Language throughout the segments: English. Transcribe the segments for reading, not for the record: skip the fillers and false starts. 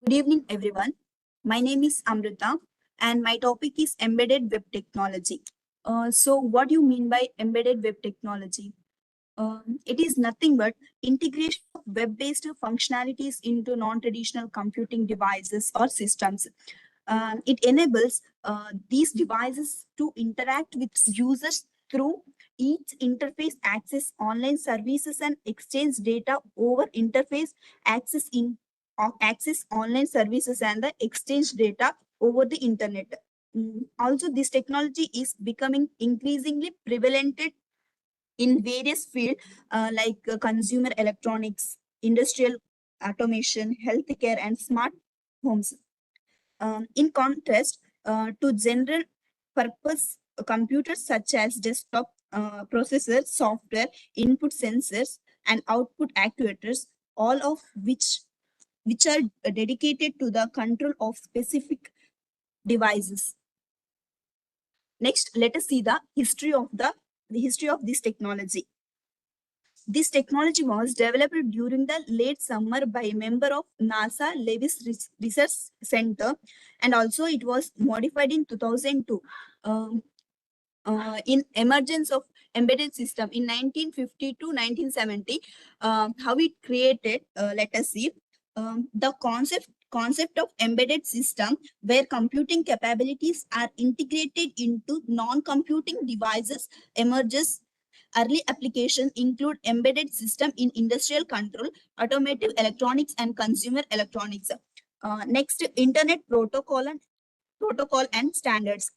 Good evening, everyone. My name is Amrita, and my topic is embedded web technology. What do you mean by embedded web technology? It is nothing but integration of web-based functionalities into non-traditional computing devices or systems. It enables these devices to interact with users through each interface, access online services, and exchange data over interface, access in access online services, and the exchange data over the internet. Also, this technology is becoming increasingly prevalent in various fields like consumer electronics, industrial automation, healthcare, and smart homes. In contrast to general purpose computers such as desktop processors, software, input sensors, and output actuators, all of which are dedicated to the control of specific devices. Next, let us see the history of this technology. This technology was developed during the late summer by a member of NASA Lewis Research Center, and also it was modified in 2002. In emergence of embedded system in 1950 to 1970, how it created, let us see. The concept of embedded system where computing capabilities are integrated into non-computing devices emerges. Early applications include embedded system in industrial control, automotive electronics, and consumer electronics. Next, internet protocol and standards.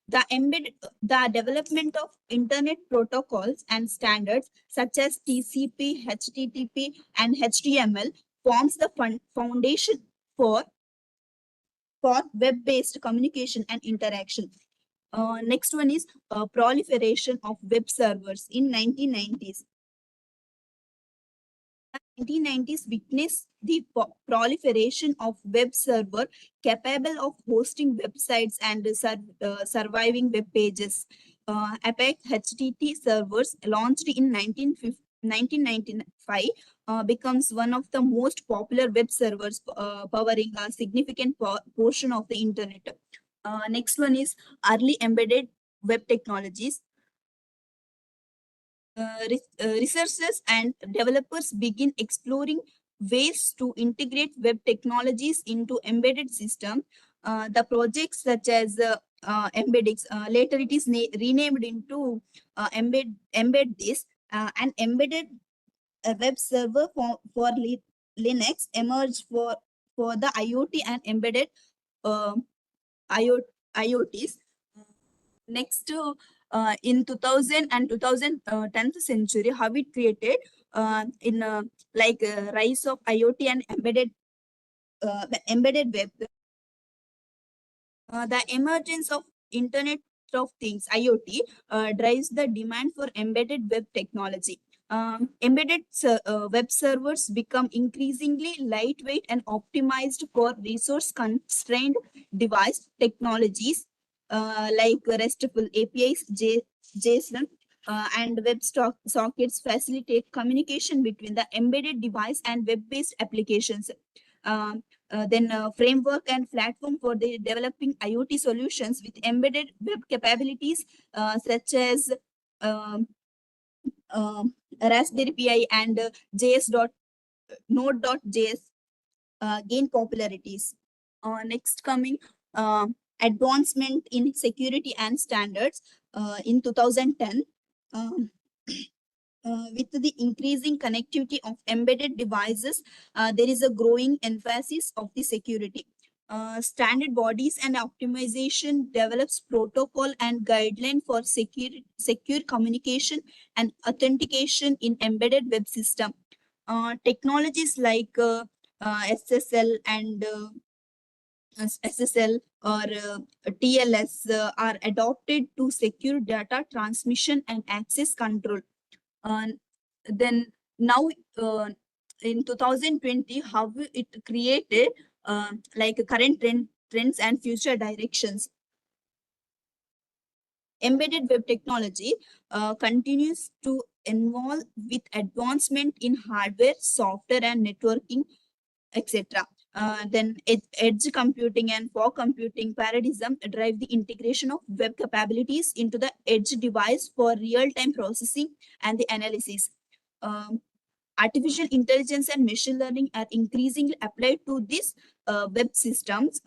The development of internet protocols and standards such as TCP, HTTP, and HTML forms the foundation for web-based communication and interaction. Next one is proliferation of web servers in 1990s. 1990s witnessed the proliferation of web server capable of hosting websites and surviving web pages. Apex HTTP servers launched in 1995 becomes one of the most popular web servers powering a significant portion of the internet. Next one is early embedded web technologies. Researchers and developers begin exploring ways to integrate web technologies into embedded system. The projects such as Embedix, later it is renamed into Embed this, an embedded web server for Linux emerged for the IoT and embedded uh, IoTs. Next, in 2000 and 2010th century, how it created in rise of IoT and embedded web. The emergence of Internet of Things (IoT) drives the demand for embedded web technology. Embedded web servers become increasingly lightweight and optimized for resource-constrained device technologies like RESTful APIs, JSON, and sockets facilitate communication between the embedded device and web-based applications. Then framework and platform for the developing IoT solutions with embedded web capabilities such as um, Raspberry Pi and Node.js gain popularities. Next coming advancement in security and standards in 2010. With the increasing connectivity of embedded devices, there is a growing emphasis of the security. Standard bodies and optimization develops protocol and guideline for secure communication and authentication in embedded web system. Technologies like SSL and SSL or TLS are adopted to secure data transmission and access control. Then now in 2020, how it created like current trends and future directions. Embedded web technology continues to evolve with advancement in hardware, software, and networking, etc. Then edge computing and fog computing paradigm drive the integration of web capabilities into the edge device for real-time processing and the analysis. Um, Artificial intelligence and machine learning are increasingly applied to these web systems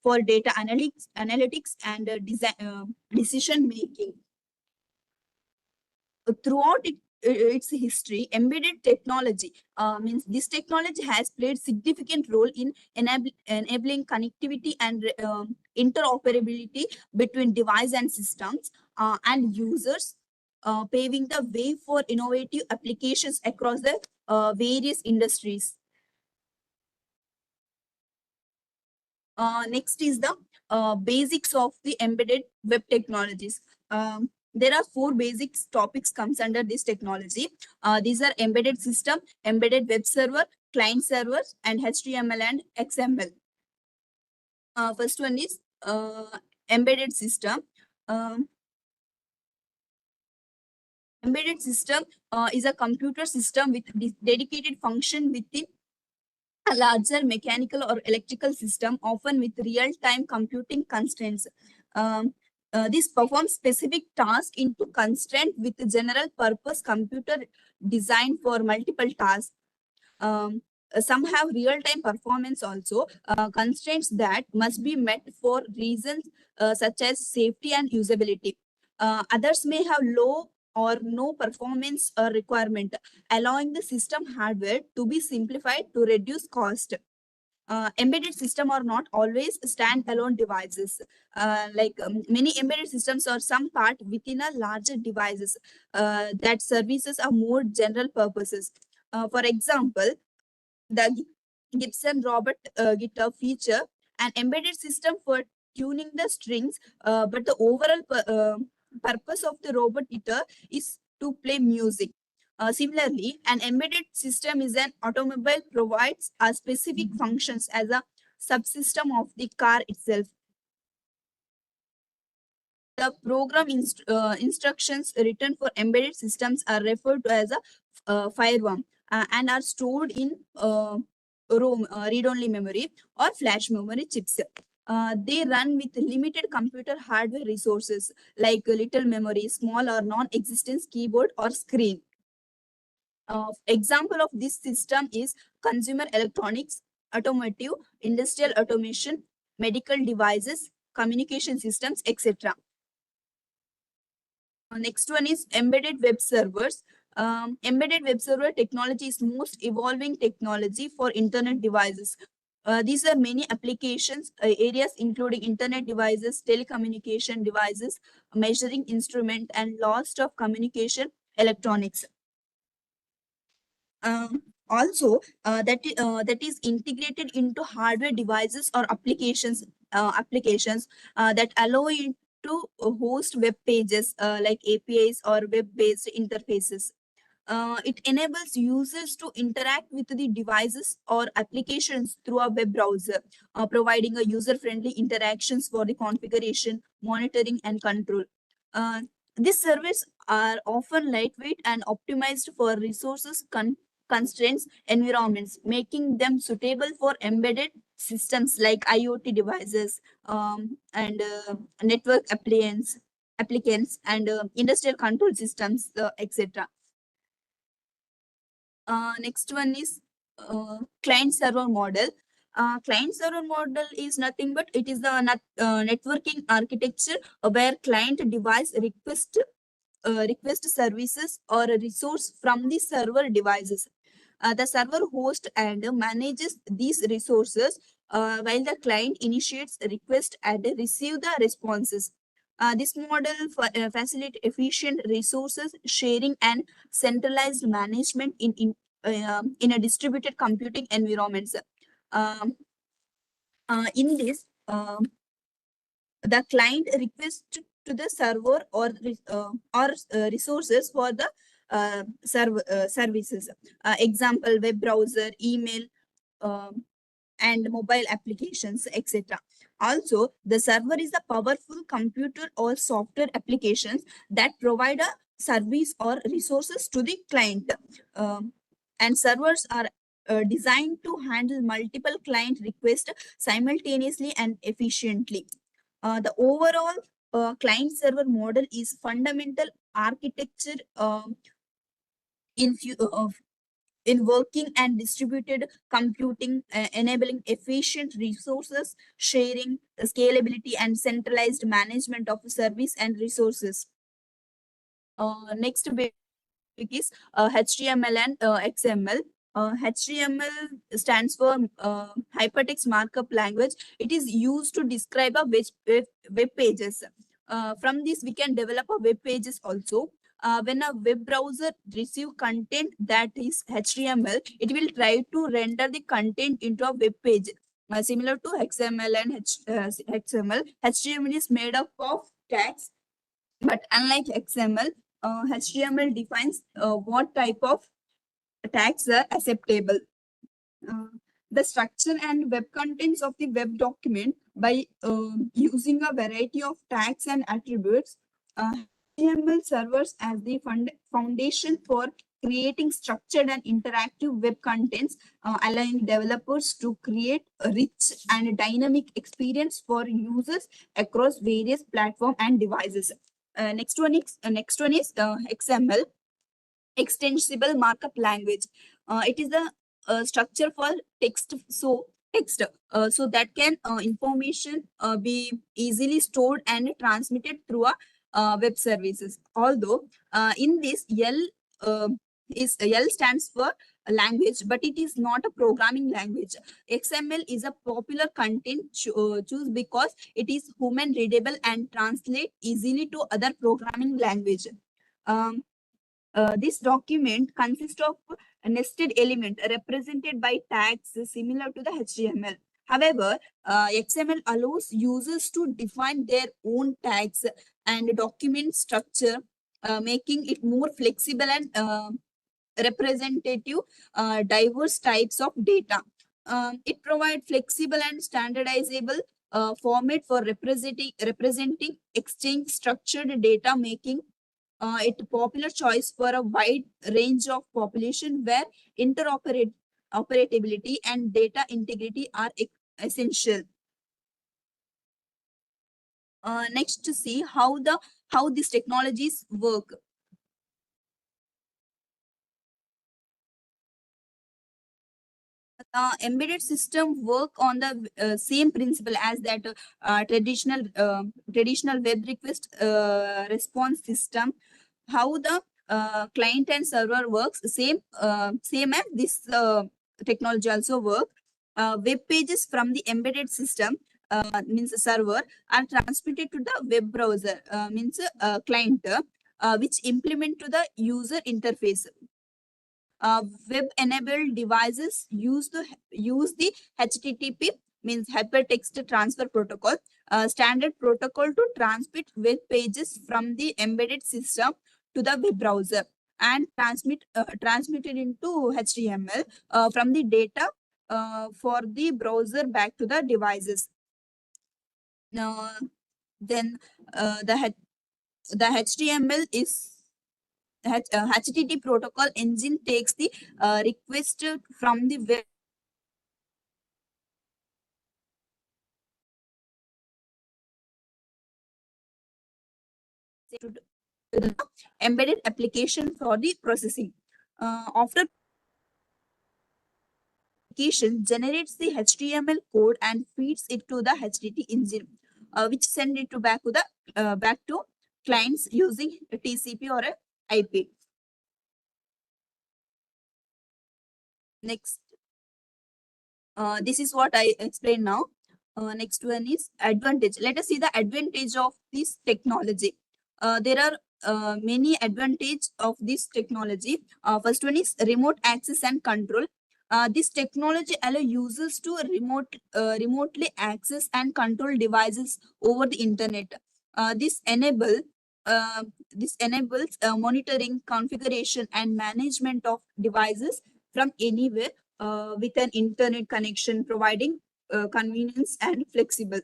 for data analytics and decision making. Throughout its history, embedded technology means this technology has played significant role in enabling connectivity and interoperability between device and systems and users, paving the way for innovative applications across the various industries. Next is the basics of the embedded web technologies. There are four basic topics comes under this technology. These are embedded system, embedded web server, client servers, and HTML and XML. First one is embedded system. Um, Embedded system is a computer system with dedicated function within a larger mechanical or electrical system, often with real-time computing constraints. This performs specific tasks into constraint with general purpose computer designed for multiple tasks. Some have real-time performance also, constraints that must be met for reasons such as safety and usability. Others may have low or no performance requirement, allowing the system hardware to be simplified to reduce cost. Embedded system are not always standalone devices. Many embedded systems are some part within a larger devices that services are more general purposes. For example, the Gibson Robot guitar feature an embedded system for tuning the strings, but the overall purpose of the robot guitar is to play music. Similarly, an embedded system is an automobile provides a specific functions as a subsystem of the car itself. The program instructions written for embedded systems are referred to as a fireworm and are stored in ROM, read-only memory or flash memory chips. They run with limited computer hardware resources like little memory, small or non-existent keyboard or screen. Example of this system is consumer electronics, automotive, industrial automation, medical devices, communication systems, etc. Next one is embedded web servers. Embedded web server technology is most evolving technology for internet devices. These are many applications areas including internet devices, telecommunication devices, measuring instrument, and lost of communication electronics. Also, that is integrated into hardware devices or applications that allow you to host web pages like APIs or web-based interfaces. It enables users to interact with the devices or applications through a web browser, providing a user-friendly interactions for the configuration, monitoring, and control. Uh, these servers are often lightweight and optimized for resources constraints environments, making them suitable for embedded systems like IoT devices and network applicants and industrial control systems, etc. Next one is client server model. Client server model is nothing but it is the networking architecture where client device request services or a resource from the server devices. The server hosts and manages these resources while the client initiates a request and receive the responses. This model facilitates efficient resources sharing and centralized management in a distributed computing environments. Um, in this, the client requests to the server or resources for the services. Example, web browser, email, um, and mobile applications, etc. Also, the server is a powerful computer or software applications that provide a service or resources to the client. Um, and servers are designed to handle multiple client requests simultaneously and efficiently. The overall client server model is fundamental architecture in in working and distributed computing, enabling efficient resources sharing, scalability, and centralized management of service and resources. Next bit is HTML and XML. HTML stands for Hypertext Markup Language. It is used to describe a web pages. From this, we can develop a web pages also. When a web browser receive content that is HTML, it will try to render the content into a web page. Similar to XML and XML, HTML is made up of tags, but unlike XML, HTML defines what type of tags are acceptable. Uh, the structure and web contents of the web document by using a variety of tags and attributes. HTML serves as the foundation for creating structured and interactive web contents, allowing developers to create a rich and dynamic experience for users across various platforms and devices. Next one is XML, extensible markup language. It is the structure for text. So that can information be easily stored and transmitted through a web services. Although in this uh, L stands for language, but it is not a programming language. XML is a popular content choose because it is human readable and translate easily to other programming language. Um, this document consists of a nested element represented by tags similar to the HTML. However, XML allows users to define their own tags and document structure, making it more flexible and representative diverse types of data. It provides flexible and standardizable format for representing exchange structured data, making it a popular choice for a wide range of population where interoperability and data integrity are essential. Next, to see how these technologies work. Embedded system work on the same principle as that traditional web request response system. How the client and server works, same as this technology also work. Web pages from the embedded system, means server, are transmitted to the web browser, means client, which implement to the user interface. Web-enabled devices use the HTTP, means Hypertext Transfer Protocol, standard protocol to transmit web pages from the embedded system to the web browser and transmitted into HTML from the data for the browser back to the devices. Now, then the HTML is HTTP protocol engine takes the request from the web to the embedded application for the processing. After application generates the HTML code and feeds it to the HTTP engine, which send it to back to clients using a TCP or a IP. Next, this is what I explained now. Next one is advantage. Let us see the advantage of this technology. There are many advantage of this technology. First one is remote access and control. This technology allow users to remotely access and control devices over the internet. Uh, this enable this enables monitoring, configuration, and management of devices from anywhere with an internet connection, providing convenience and flexible.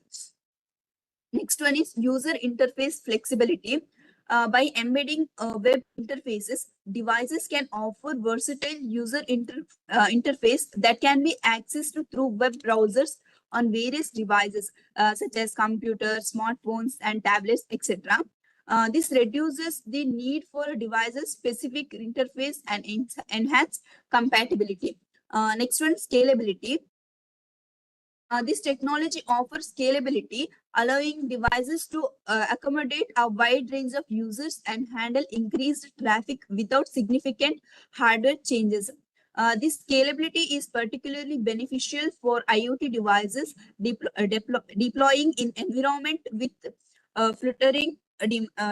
Next one is user interface flexibility. By embedding web interfaces, devices can offer versatile interface that can be accessed through web browsers on various devices, such as computers, smartphones, and tablets, etc. This reduces the need for devices specific interface and enhance compatibility. Next one, scalability. This technology offers scalability, allowing devices to accommodate a wide range of users and handle increased traffic without significant hardware changes. This scalability is particularly beneficial for IoT devices deploying in environment with fluttering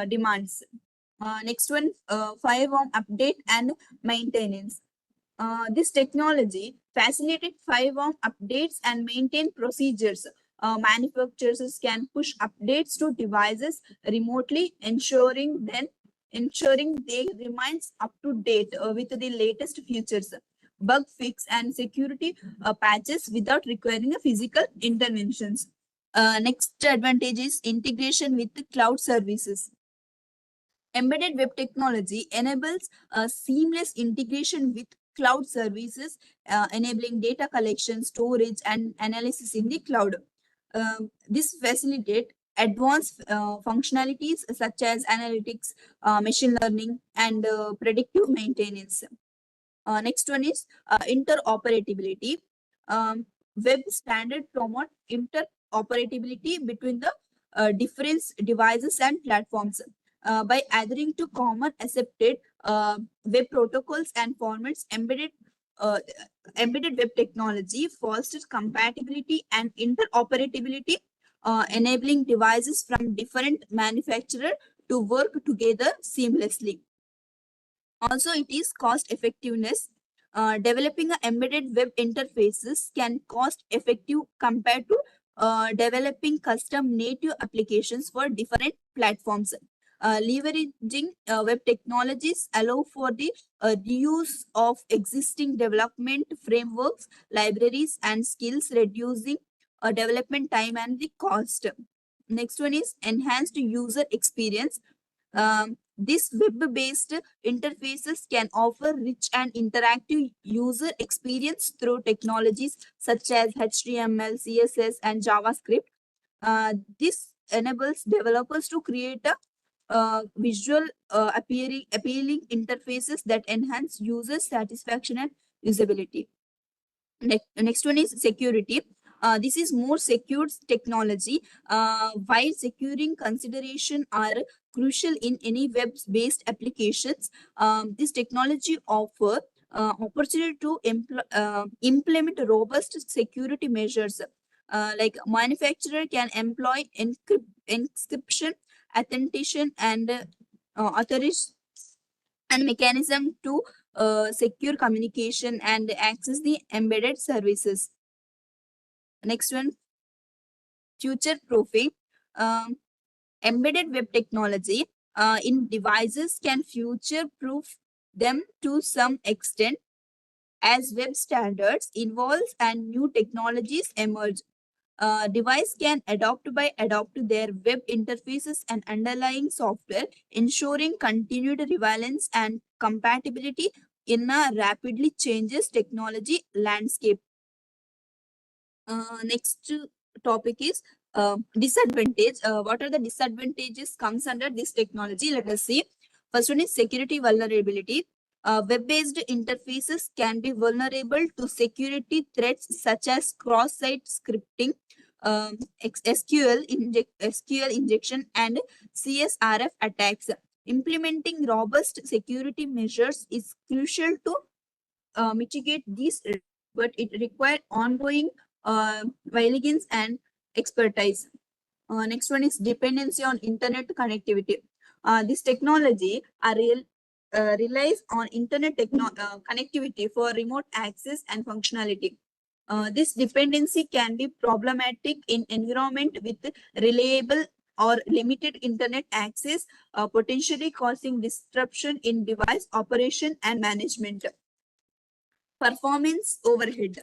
demands. Next one, firewall update and maintenance. This technology facilitated 5-arm updates and maintain procedures. Manufacturers can push updates to devices remotely, ensuring they remains up to date with the latest features, bug fix and security patches without requiring a physical interventions. Next advantage is integration with the cloud services. Embedded web technology enables a seamless integration with cloud services, enabling data collection, storage, and analysis in the cloud. This facilitates advanced functionalities such as analytics, machine learning, and predictive maintenance. Next one is interoperability. Web standard promote interoperability between the different devices and platforms. By adhering to common accepted web protocols and formats, uh, embedded web technology fosters compatibility and interoperability, enabling devices from different manufacturers to work together seamlessly. Also, it is cost effectiveness. Developing a embedded web interfaces can cost effective compared to developing custom native applications for different platforms. Leveraging web technologies allow for the reuse of existing development frameworks, libraries, and skills, reducing development time and the cost. Next one is enhanced user experience. These web-based interfaces can offer rich and interactive user experience through technologies such as HTML, CSS, and JavaScript. This enables developers to create a visual appealing interfaces that enhance user satisfaction and usability. Next one is security. This is more secure technology. While securing consideration are crucial in any web-based applications, this technology offer opportunity to implement robust security measures. Like manufacturer can employ encryption, authentication, and authorization and mechanism to secure communication and access the embedded services. Next one, future proofing. Um, Embedded web technology in devices can future proof them to some extent as web standards evolve and new technologies emerge. Device can adopt their web interfaces and underlying software, ensuring continued relevance and compatibility in a rapidly changes technology landscape. Next topic is disadvantage. What are the disadvantages comes under this technology? Let us see. First one is security vulnerability. Web-based interfaces can be vulnerable to security threats such as cross-site scripting, SQL injection, and CSRF attacks. Implementing robust security measures is crucial to mitigate these risks, but it requires ongoing vigilance and expertise. Next one is dependency on internet connectivity. This technology relies on internet connectivity for remote access and functionality. This dependency can be problematic in environment with reliable or limited internet access, potentially causing disruption in device operation and management. Performance overhead.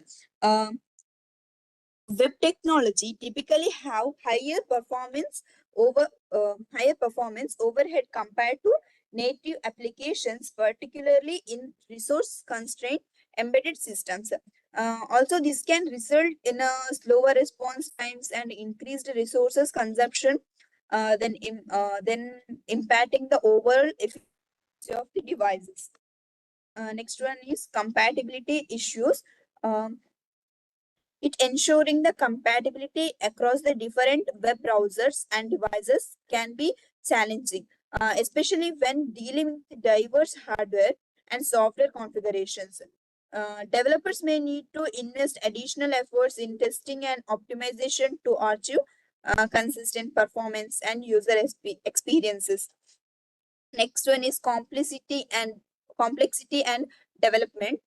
Web technology typically have higher performance over higher performance overhead compared to native applications, particularly in resource constrained embedded systems. Also, this can result in a slower response times and increased resources consumption, then impacting the overall efficiency of the devices. Next one is compatibility issues. Um, it ensuring the compatibility across the different web browsers and devices can be challenging, especially when dealing with diverse hardware and software configurations. Developers may need to invest additional efforts in testing and optimization to achieve consistent performance and user experiences. Next one is complexity and development.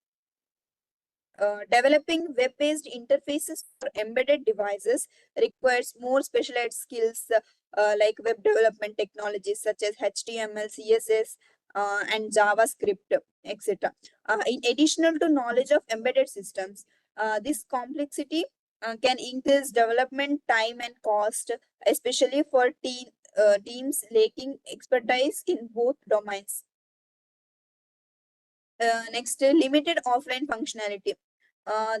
Developing web-based interfaces for embedded devices requires more specialized skills like web development technologies such as HTML, CSS, and JavaScript, etc. In addition to knowledge of embedded systems, this complexity can increase development time and cost, especially for teams lacking expertise in both domains. Next, limited offline functionality. Uh,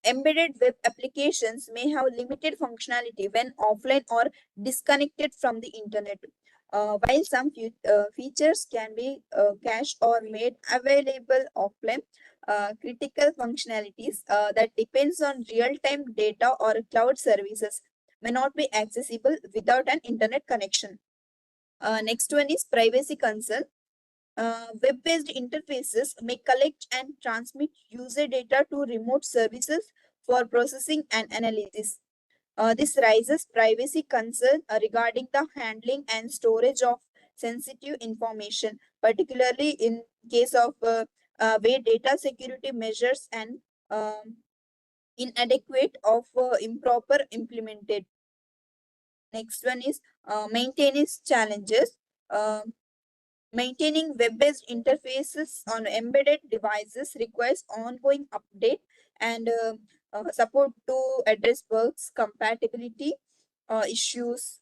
Embedded web applications may have limited functionality when offline or disconnected from the internet. While some features can be cached or made available offline, critical functionalities that depends on real-time data or cloud services may not be accessible without an internet connection. Next one is privacy concern. Web-based interfaces may collect and transmit user data to remote services for processing and analysis. This raises privacy concern regarding the handling and storage of sensitive information, particularly in case of where data security measures and inadequate of improper implemented. Next one is maintenance challenges. Um Maintaining web-based interfaces on embedded devices requires ongoing update and support to address bugs, compatibility issues,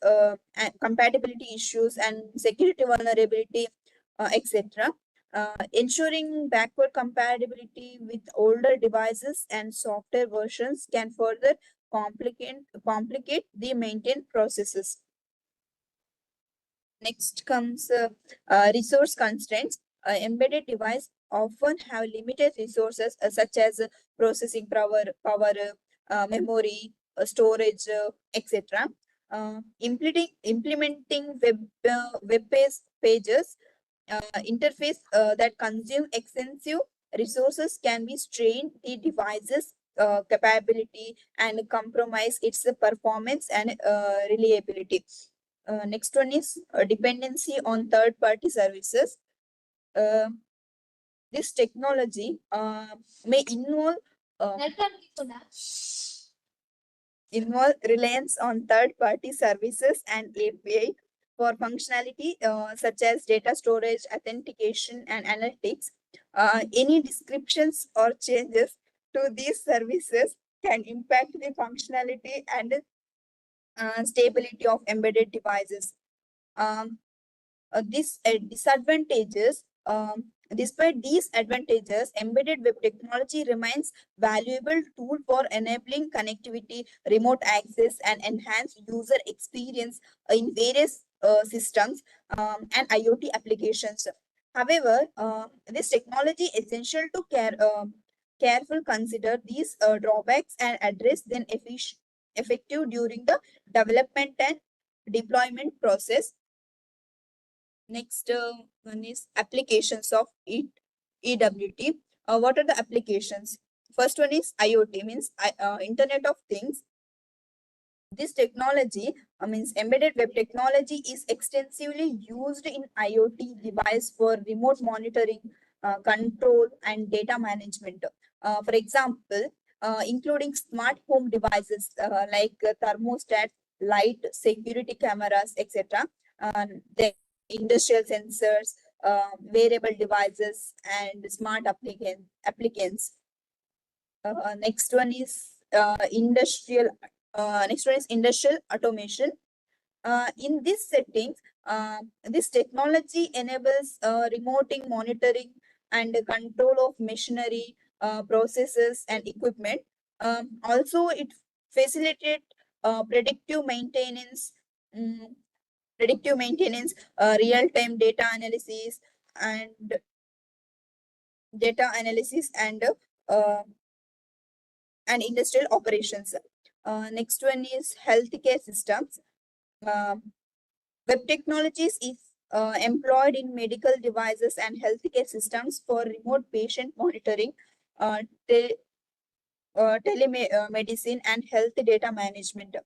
and security vulnerability, etc. Ensuring backward compatibility with older devices and software versions can further complicate the maintain processes. Next comes resource constraints. Embedded device often have limited resources such as processing memory, storage, etc. Implementing web-based pages interface that consume extensive resources can be strained the device's capability and compromise its performance and reliability. Next one is dependency on third-party services. Uh, this technology may uh, involve reliance on third-party services and API for functionality such as data storage, authentication, and analytics. Any descriptions or changes to these services can impact the functionality and stability of embedded devices. Um, Despite these advantages, embedded web technology remains valuable tool for enabling connectivity, remote access, and enhanced user experience in various systems and IoT applications. However, this technology is essential to careful consider these drawbacks and address them effective during the development and deployment process. Next one is applications of EWT. What are the applications? First one is IoT, means Internet of Things. This technology, means embedded web technology, is extensively used in IoT device for remote monitoring, control, and data management. For example, including smart home devices like thermostat, light, security cameras, etc. The industrial sensors, wearable devices, and smart applicants. Next one is industrial automation. In these settings, this technology enables remoting monitoring and control of machinery, processes, and equipment. Also, it facilitates predictive maintenance, mm, real-time and data analysis uh, and industrial operations. Next one is healthcare systems. Uh, Web technologies is employed in medical devices and healthcare systems for remote patient monitoring, uh, telemedicine, and health data management.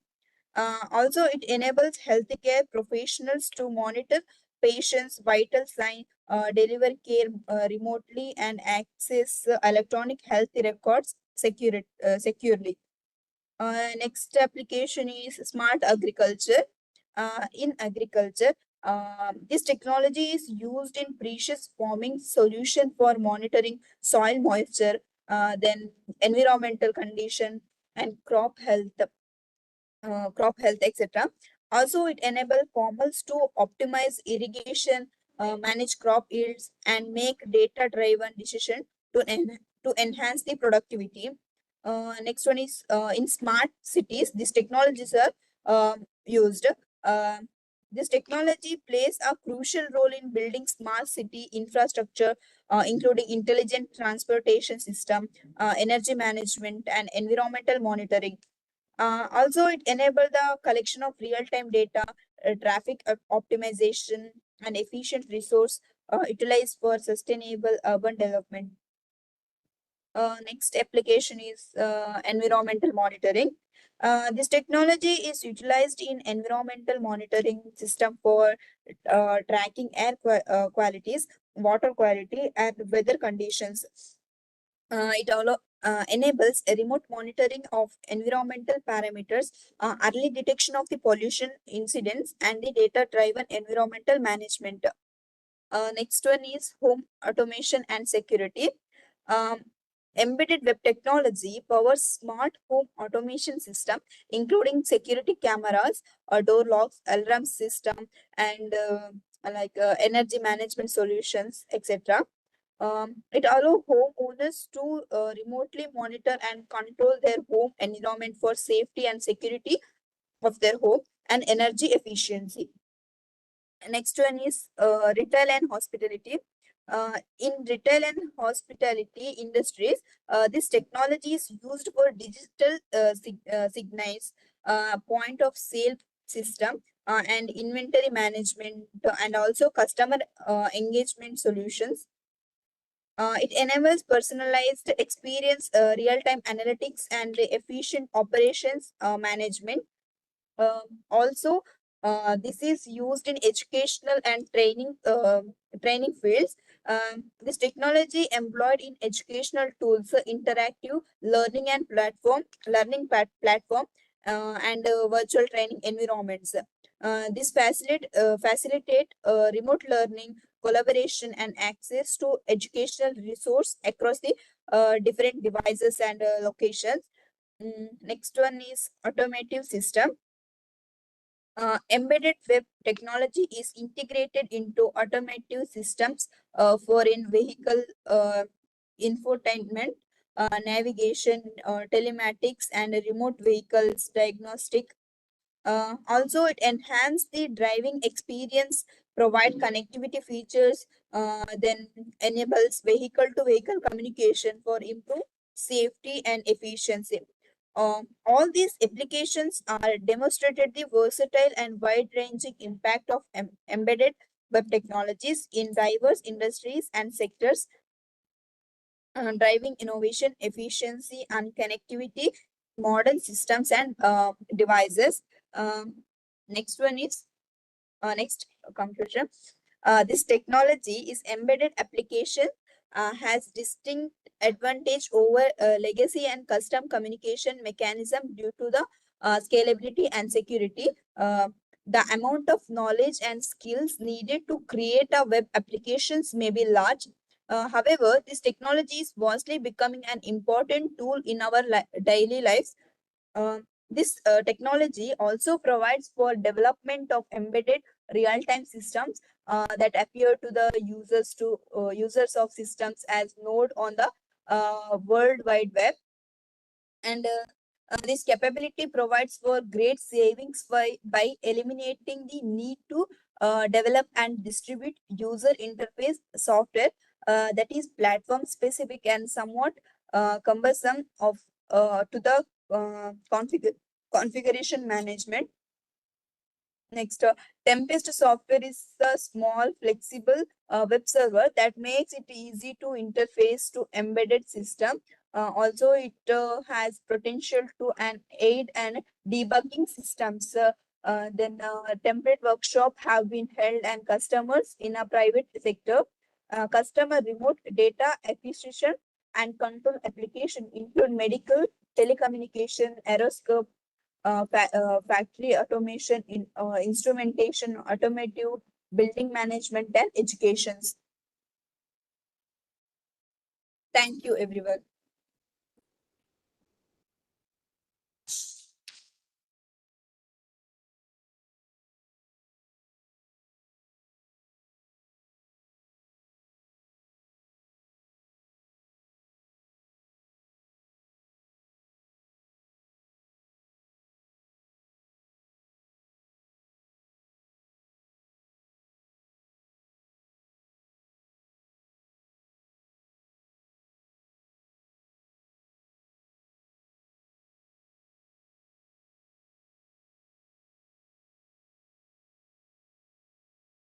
Also, it enables healthcare professionals to monitor patients' vital signs, deliver care remotely, and access electronic health records securely. Next application is smart agriculture. In agriculture, this technology is used in precious farming solution for monitoring soil moisture, then environmental condition and crop health, etc. Also, it enables farmers to optimize irrigation, manage crop yields, and make data-driven decisions to enhance the productivity. Next one is in smart cities. These technologies are used. Uh, this technology plays a crucial role in building smart city infrastructure, including intelligent transportation system, energy management, and environmental monitoring. Also, it enabled the collection of real-time data, traffic optimization, and efficient resource utilized for sustainable urban development. Next application is environmental monitoring. This technology is utilized in environmental monitoring system for tracking air qualities, water quality, and weather conditions. It enables a remote monitoring of environmental parameters, early detection of the pollution incidents, and the data-driven environmental management. Next one is home automation and security. Um, Embedded web technology powers smart home automation system, including security cameras, door locks, alarm system, and energy management solutions, etc. It allows homeowners to remotely monitor and control their home environment for safety and security of their home and energy efficiency. Next one is retail and hospitality. In retail and hospitality industries, this technology is used for digital signals, point of sale system, and inventory management, and also customer engagement solutions. It enables personalized experience, real-time analytics, and efficient operations management. Also, this is used in educational and training fields. This technology employed in educational tools, interactive learning platform, and virtual training environments. This facilitate remote learning, collaboration, and access to educational resource across the different devices and locations. Next one is automotive system. Embedded web technology is integrated into automotive systems for in-vehicle infotainment, navigation, telematics, and remote vehicles diagnostic. Also, it enhances the driving experience, provide connectivity features, then enables vehicle-to-vehicle communication for improved safety and efficiency. All these applications are demonstrated the versatile and wide-ranging impact of embedded web technologies in diverse industries and sectors, driving innovation, efficiency, and connectivity, modern systems and devices. Um, Next one is next conclusion. This technology is embedded application has distinct advantage over legacy and custom communication mechanism due to the scalability and security. The amount of knowledge and skills needed to create a web applications may be large. However, this technology is vastly becoming an important tool in our daily lives. This technology also provides for development of embedded real-time systems that appear to the users of systems as node on the World Wide Web. And this capability provides for great savings by eliminating the need to develop and distribute user interface software that is platform specific and somewhat cumbersome to the configuration management. Next, Tempest software is a small, flexible web server that makes it easy to interface to embedded system. Also, it has potential to an aid and debugging systems. Template workshop have been held and customers in a private sector. Customer remote data acquisition and control application include medical, telecommunication, aerospace, factory automation, instrumentation, automotive, building management, and education. Thank you, everyone.